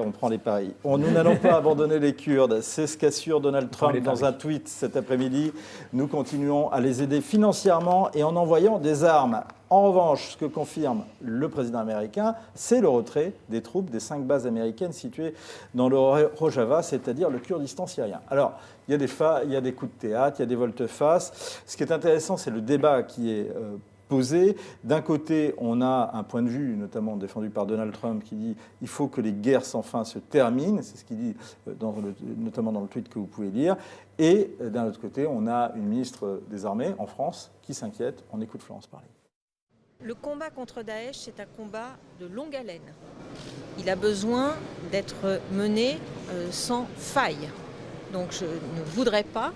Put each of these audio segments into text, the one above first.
On prend les paris. Nous n'allons pas abandonner les Kurdes. C'est ce qu'assure Donald Trump dans un tweet cet après-midi. Nous continuons à les aider financièrement et en envoyant des armes. En revanche, ce que confirme le président américain, c'est le retrait des troupes des 5 bases américaines situées dans le Rojava, c'est-à-dire le Kurdistan syrien. Alors, il y a des coups de théâtre, il y a des volte-face. Ce qui est intéressant, c'est le débat qui est posé. D'un côté, on a un point de vue, notamment défendu par Donald Trump, qui dit qu'il faut que les guerres sans fin se terminent. C'est ce qu'il dit notamment dans le tweet que vous pouvez lire. Et d'un autre côté, on a une ministre des Armées en France qui s'inquiète. On écoute Florence parler. Le combat contre Daesh, c'est un combat de longue haleine. Il a besoin d'être mené sans faille. Donc je ne voudrais pas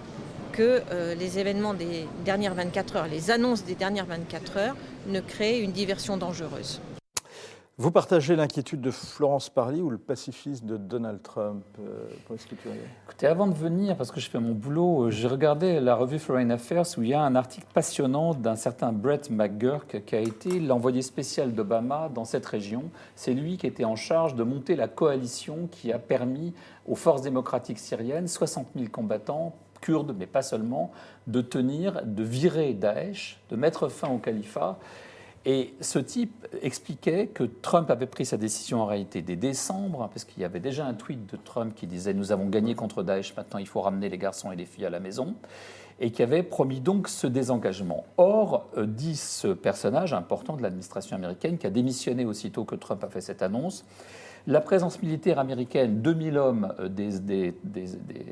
que les événements des dernières 24 heures, les annonces des dernières 24 heures, ne créent une diversion dangereuse. Vous partagez l'inquiétude de Florence Parly ou le pacifisme de Donald Trump? Est-ce que tu as... Écoutez, avant de venir, parce que je fais mon boulot, j'ai regardé la revue Foreign Affairs où il y a un article passionnant d'un certain Brett McGurk qui a été l'envoyé spécial d'Obama dans cette région. C'est lui qui était en charge de monter la coalition qui a permis aux forces démocratiques syriennes, 60 000 combattants, kurdes, mais pas seulement, de tenir, de virer Daesh, de mettre fin au califat. Et ce type expliquait que Trump avait pris sa décision en réalité dès décembre, parce qu'il y avait déjà un tweet de Trump qui disait « Nous avons gagné contre Daesh, maintenant il faut ramener les garçons et les filles à la maison », et qui avait promis donc ce désengagement. Or, dit ce personnage important de l'administration américaine, qui a démissionné aussitôt que Trump a fait cette annonce, la présence militaire américaine, 2000 hommes des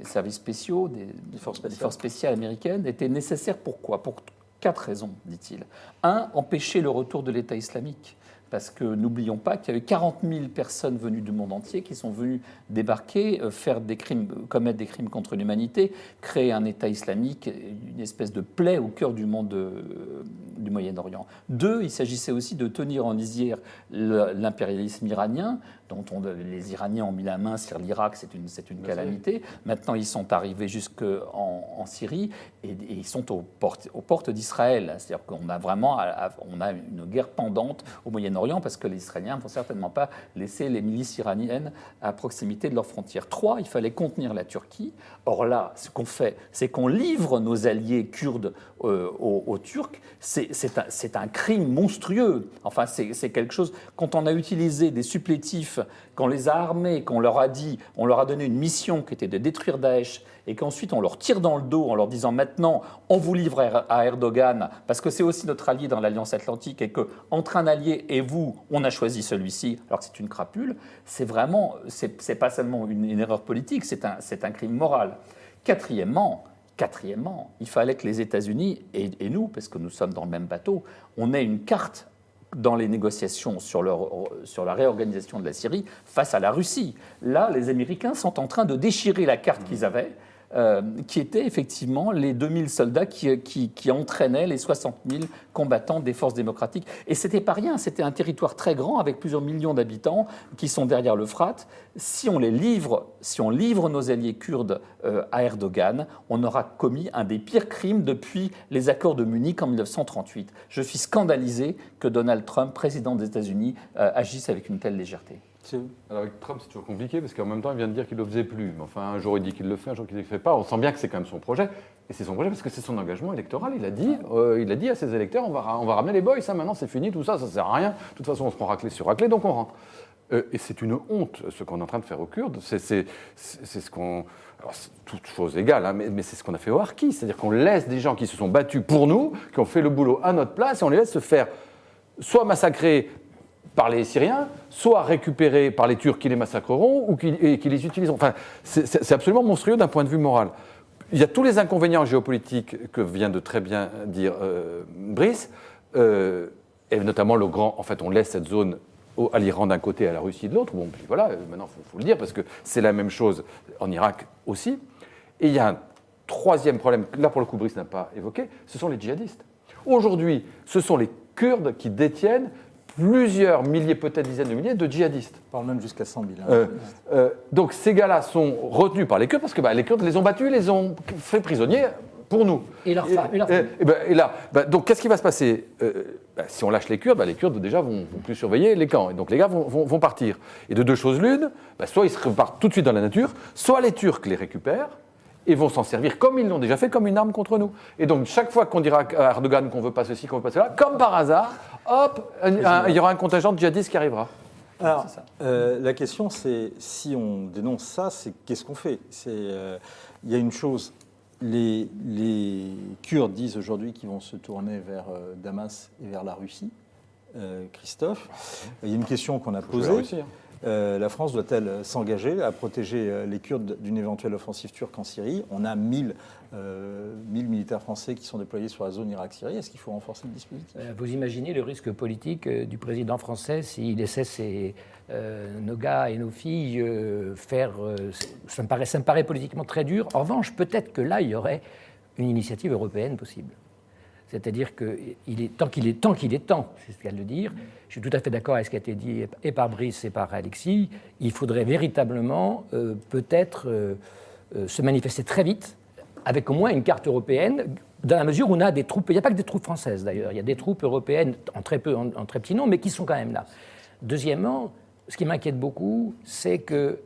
services spéciaux, des forces spéciales américaines, était nécessaire. Pourquoi ? Pour 4 raisons, dit-il. 1, empêcher le retour de l'État islamique. Parce que n'oublions pas qu'il y a eu 40 000 personnes venues du monde entier qui sont venues débarquer, commettre des crimes contre l'humanité, créer un État islamique, une espèce de plaie au cœur du monde du Moyen-Orient. 2, il s'agissait aussi de tenir en lisière l'impérialisme iranien, dont les Iraniens ont mis la main sur l'Irak, c'est une calamité. Maintenant, ils sont arrivés jusqu'en Syrie et ils sont aux portes d'Israël. C'est-à-dire qu'on a vraiment une guerre pendante au Moyen-Orient parce que les Israéliens ne vont certainement pas laisser les milices iraniennes à proximité de leurs frontières. 3, il fallait contenir la Turquie. Or là, ce qu'on fait, c'est qu'on livre nos alliés kurdes aux Turcs. C'est un crime monstrueux. Enfin, c'est quelque chose... Quand on a utilisé des supplétifs, qu'on les a armés, qu'on leur a donné une mission qui était de détruire Daesh, et qu'ensuite on leur tire dans le dos en leur disant maintenant on vous livre à Erdogan, parce que c'est aussi notre allié dans l'Alliance Atlantique, et qu'entre un allié et vous, on a choisi celui-ci, alors que c'est une crapule, c'est pas seulement une erreur politique, c'est un crime moral. Quatrièmement, il fallait que les États-Unis et nous, parce que nous sommes dans le même bateau, on ait une carte dans les négociations sur la réorganisation de la Syrie face à la Russie. Là, les Américains sont en train de déchirer la carte qu'ils avaient, qui était effectivement les 2000 soldats qui entraînaient les 60 000 combattants des forces démocratiques. Et ce n'était pas rien, c'était un territoire très grand avec plusieurs millions d'habitants qui sont derrière l'Euphrate. Si on livre nos alliés kurdes à Erdogan, on aura commis un des pires crimes depuis les accords de Munich en 1938. Je suis scandalisé que Donald Trump, président des États-Unis, agisse avec une telle légèreté. Alors avec Trump, c'est toujours compliqué parce qu'en même temps, il vient de dire qu'il ne le faisait plus. Mais enfin, un jour, il dit qu'il le fait, un jour, qu'il ne le fait pas. On sent bien que c'est quand même son projet. Et c'est son projet parce que c'est son engagement électoral. Il a dit à ses électeurs, on va ramener les boys, ça maintenant, c'est fini, tout ça, ça ne sert à rien. De toute façon, on se prend raclée sur raclée, donc on rentre. Et c'est une honte, ce qu'on est en train de faire aux Kurdes. C'est ce qu'on... Alors, c'est toute chose égale, hein, mais c'est ce qu'on a fait aux Harkis. C'est-à-dire qu'on laisse des gens qui se sont battus pour nous, qui ont fait le boulot à notre place, et on les laisse se faire soit massacrer par les Syriens, soit récupérés par les Turcs qui les massacreront ou qui les utiliseront. Enfin, c'est absolument monstrueux d'un point de vue moral. Il y a tous les inconvénients géopolitiques que vient de très bien dire Brice, et notamment le grand... En fait, on laisse cette zone à l'Iran d'un côté et à la Russie de l'autre. Bon, puis voilà, maintenant, il faut le dire, parce que c'est la même chose en Irak aussi. Et il y a un troisième problème, là, pour le coup, Brice n'a pas évoqué, ce sont les djihadistes. Aujourd'hui, ce sont les Kurdes qui détiennent plusieurs milliers, peut-être dizaines de milliers de djihadistes. On parle même jusqu'à 100 000. Donc ces gars-là sont retenus par les Kurdes parce que les Kurdes les ont battus, les ont fait prisonniers pour nous. Et leurs femmes. Et là, donc qu'est-ce qui va se passer? Si on lâche les Kurdes déjà vont plus surveiller les camps. Et donc les gars vont partir. Et de deux choses l'une, soit ils se repartent tout de suite dans la nature, soit les Turcs les récupèrent et vont s'en servir comme ils l'ont déjà fait, comme une arme contre nous. Et donc chaque fois qu'on dira à Erdogan qu'on veut pas ceci, qu'on veut pas cela, comme par hasard, hop, il y aura un contingent de djihadistes qui arrivera. Alors, la question, c'est si on dénonce ça, c'est qu'est-ce qu'on fait? Il y a une chose, les Kurdes disent aujourd'hui qu'ils vont se tourner vers Damas et vers la Russie. Christophe, il y a une question qu'on a posée. La France doit-elle s'engager à protéger les Kurdes d'une éventuelle offensive turque en Syrie? On a 1000 militaires français qui sont déployés sur la zone Irak-Syrie. Est-ce qu'il faut renforcer le dispositif? Vous imaginez le risque politique du président français s'il laissait nos gars et nos filles faire... ça me paraît politiquement très dur. En revanche, peut-être que là, il y aurait une initiative européenne possible. C'est-à-dire que tant qu'il est temps, c'est ce qu'elle veut dire, je suis tout à fait d'accord avec ce qui a été dit et par Brice et par Alexis, il faudrait véritablement peut-être se manifester très vite avec au moins une carte européenne, dans la mesure où on a des troupes, il n'y a pas que des troupes françaises d'ailleurs, il y a des troupes européennes en très petit nombre, mais qui sont quand même là. Deuxièmement, ce qui m'inquiète beaucoup, c'est que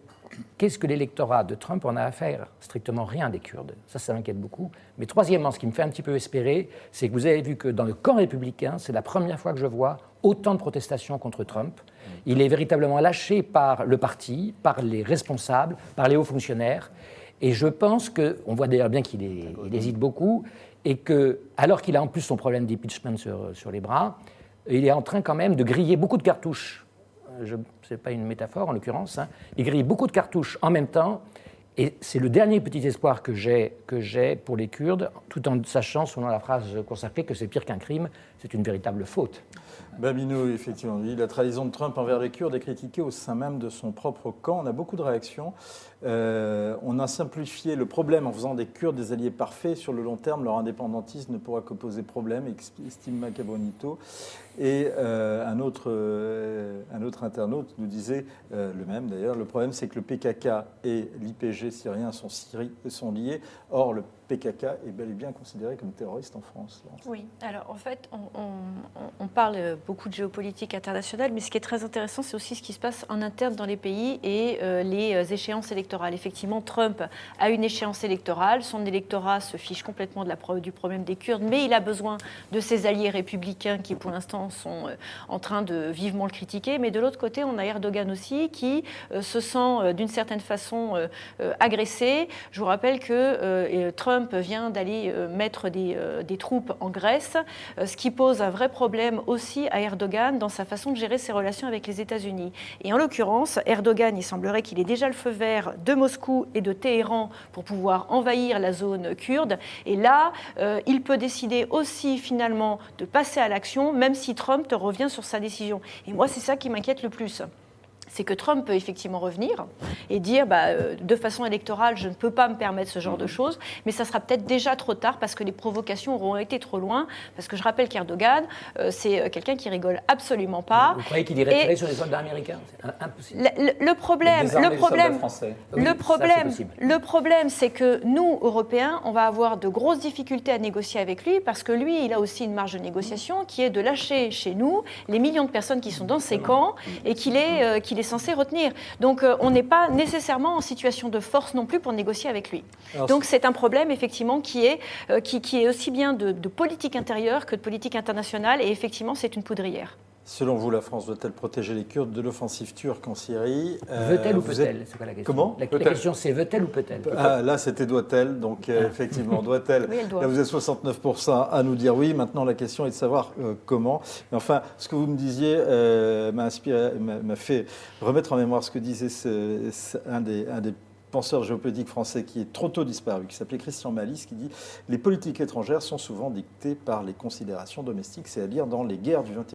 qu'est-ce que l'électorat de Trump en a à faire? Strictement rien des Kurdes. Ça m'inquiète beaucoup. Mais troisièmement, ce qui me fait un petit peu espérer, c'est que vous avez vu que dans le camp républicain, c'est la première fois que je vois autant de protestations contre Trump. Il est véritablement lâché par le parti, par les responsables, par les hauts fonctionnaires. Et je pense qu'on voit d'ailleurs bien qu'il hésite beaucoup, et que, alors qu'il a en plus son problème d'impeachment sur les bras, il est en train quand même de griller beaucoup de cartouches. Ce n'est pas une métaphore en l'occurrence, hein. Il grille beaucoup de cartouches en même temps, et c'est le dernier petit espoir que j'ai pour les Kurdes, tout en sachant, selon la phrase consacrée, que c'est pire qu'un crime, c'est une véritable faute. Babino, effectivement, dit la trahison de Trump envers les Kurdes est critiquée au sein même de son propre camp. On a beaucoup de réactions. On a simplifié le problème en faisant des Kurdes des alliés parfaits. Sur le long terme, leur indépendantisme ne pourra que poser problème, estime Macabonito. Et un autre internaute nous disait, le même d'ailleurs, le problème c'est que le PKK et l'IPG syrien sont liés. Or, le PKK est bel et bien considéré comme terroriste en France. Oui, alors en fait, on parle beaucoup de géopolitique internationale, mais ce qui est très intéressant, c'est aussi ce qui se passe en interne dans les pays et les échéances électorales. Effectivement, Trump a une échéance électorale, son électorat se fiche complètement du problème des Kurdes, mais il a besoin de ses alliés républicains qui, pour l'instant, sont en train de vivement le critiquer. Mais de l'autre côté, on a Erdogan aussi qui se sent d'une certaine façon agressé. Je vous rappelle que Trump vient d'aller mettre des troupes en Grèce, ce qui pose un vrai problème aussi à Erdogan dans sa façon de gérer ses relations avec les États-Unis. Et en l'occurrence, Erdogan, il semblerait qu'il ait déjà le feu vert de Moscou et de Téhéran pour pouvoir envahir la zone kurde. Et là, il peut décider aussi finalement de passer à l'action, même si Trump revient sur sa décision. Et moi, c'est ça qui m'inquiète le plus. C'est que Trump peut effectivement revenir et dire de façon électorale, je ne peux pas me permettre ce genre de choses, mais ça sera peut-être déjà trop tard parce que les provocations auront été trop loin. Parce que je rappelle qu'Erdogan, c'est quelqu'un qui rigole absolument pas. Vous croyez qu'il irait tirer sur les soldats américains? C'est impossible. Le problème, c'est que nous, Européens, on va avoir de grosses difficultés à négocier avec lui parce que lui, il a aussi une marge de négociation qui est de lâcher chez nous les millions de personnes qui sont dans ses camps et qu'il est censé retenir. Donc on n'est pas nécessairement en situation de force non plus pour négocier avec lui. Alors, donc c'est un problème effectivement qui est aussi bien de politique intérieure que de politique internationale et effectivement c'est une poudrière. Selon vous, la France doit-elle protéger les Kurdes de l'offensive turque en Syrie? Veut-elle ou peut-elle? C'est quoi la question? Comment? La question c'est veut-elle ou peut-elle? Là c'était doit-elle, donc effectivement doit-elle. Oui, elle doit. Là vous êtes 69% à nous dire oui, maintenant la question est de savoir comment. Mais enfin, ce que vous me disiez m'a fait remettre en mémoire ce que disait un des penseur géopolitique français qui est trop tôt disparu, qui s'appelait Christian Malice, qui dit « Les politiques étrangères sont souvent dictées par les considérations domestiques », c'est à dire dans les guerres du XXe